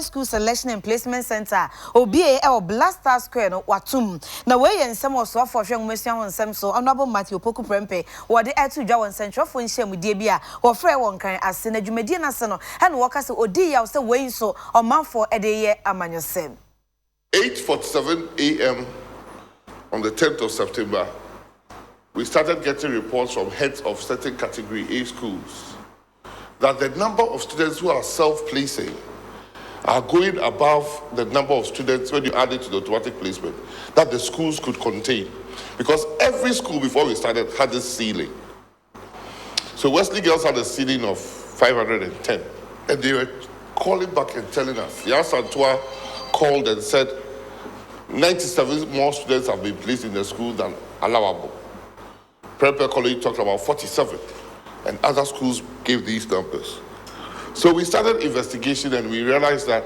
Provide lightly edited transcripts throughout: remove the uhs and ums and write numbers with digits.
School Selection and Placement Center OBA or Blaster Square no watum na we ensem oso for hwe nwesua wonsem so honorable Matthew Poku Prempe wo de etu dwa won central for nhia mu die bia wo frɛ won kan ase na dwumadi na se no he no woka se odi ya se we so omanfo edeye amanyosem 8:47 a.m. on the 10th of September, we started getting reports from heads of certain category A schools that the number of students who are self-placing are going above the number of students when you add it to the automatic placement that the schools could contain. Because every school before we started had this ceiling. So Wesley Girls had a ceiling of 510. And they were calling back and telling us. Yasantua called and said 97 more students have been placed in the school than allowable. Prepare College talked about 47. And other schools gave these numbers. So we started investigation and we realized that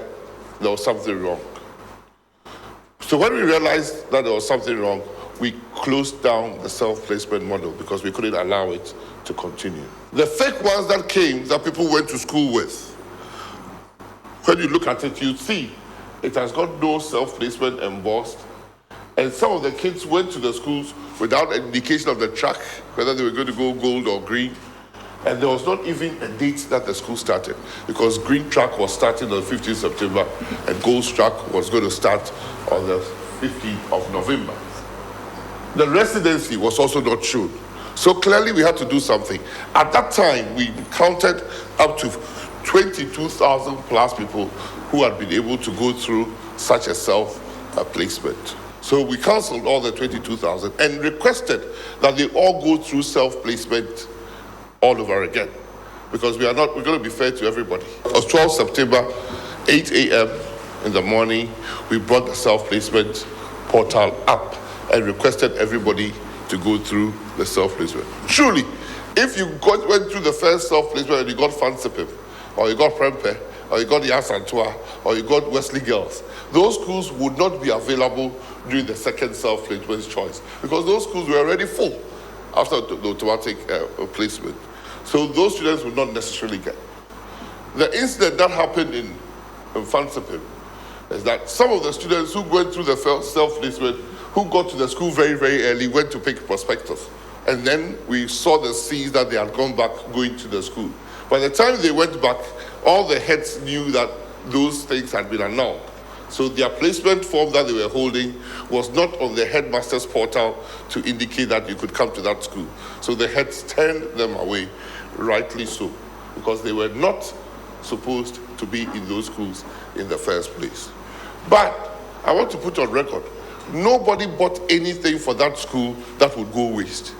there was something wrong. So when we realized that there was something wrong, we closed down the self-placement model because we couldn't allow it to continue. The fake ones that came, that people went to school with, when you look at it, you see it has got no self-placement embossed. And some of the kids went to the schools without an indication of the track, whether they were going to go gold or green. And there was not even a date that the school started because green track was starting on 15th September and gold track was going to start on the 15th of November. The residency was also not shown. So clearly we had to do something. At that time, we counted up to 22,000 plus people who had been able to go through such a self-placement. So we canceled all the 22,000 and requested that they all go through self-placement all over again, because we're going to be fair to everybody. It was 12 September, 8 a.m. in the morning, we brought the self-placement portal up and requested everybody to go through the self-placement. Truly, if you went through the first self-placement and you got Fansipim, or you got Prempe, or you got Yasantua, or you got Wesley Girls, those schools would not be available during the second self-placement choice, because those schools were already full after the automatic placement. So those students would not necessarily get. The incident that happened in Fansipim is that some of the students who went through the self-placement, who got to the school very, very early, went to pick prospectus. And then we saw the scenes that they had gone back going to the school. By the time they went back, all the heads knew that those things had been annulled. So their placement form that they were holding was not on the headmaster's portal to indicate that you could come to that school. So the heads turned them away, rightly so, because they were not supposed to be in those schools in the first place. But I want to put on record, nobody bought anything for that school that would go waste.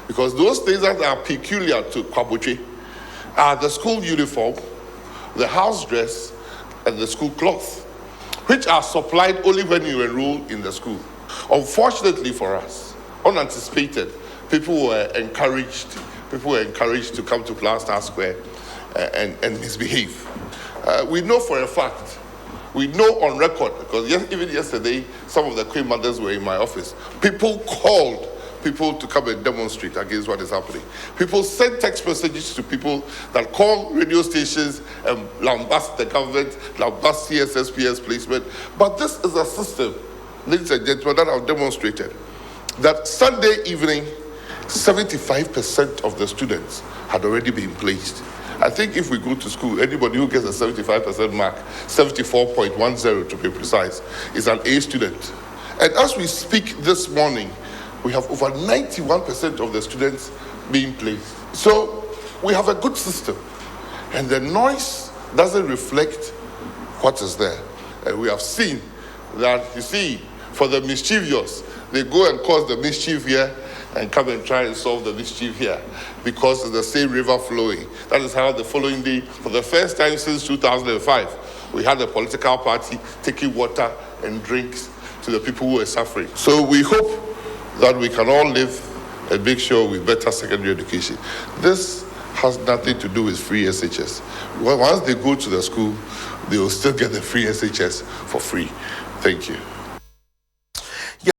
Because those things that are peculiar to Kwaboche are the school uniform, the house dress, and the school cloth, which are supplied only when you enroll in the school. Unfortunately for us, unanticipated, people were encouraged to come to Blaster Square and misbehave. We know for a fact, we know on record, because even yesterday, some of the Queen mothers were in my office. People called people to come and demonstrate against what is happening. People send text messages to people that call radio stations and lambast the government, lambast CSSPS placement. But this is a system, ladies and gentlemen, that I've demonstrated, that Sunday evening, 75% of the students had already been placed. I think if we go to school, anybody who gets a 75% mark, 74.10 to be precise, is an A student. And as we speak this morning, we have over 91% of the students being placed. So we have a good system. And the noise doesn't reflect what is there. And we have seen that, you see, for the mischievous, they go and cause the mischief here and come and try and solve the mischief here because it's the same river flowing. That is how the following day, for the first time since 2005, we had a political party taking water and drinks to the people who were suffering. So we hope that we can all live and make sure with better secondary education. This has nothing to do with free SHS. Once they go to the school, they will still get the free SHS for free. Thank you.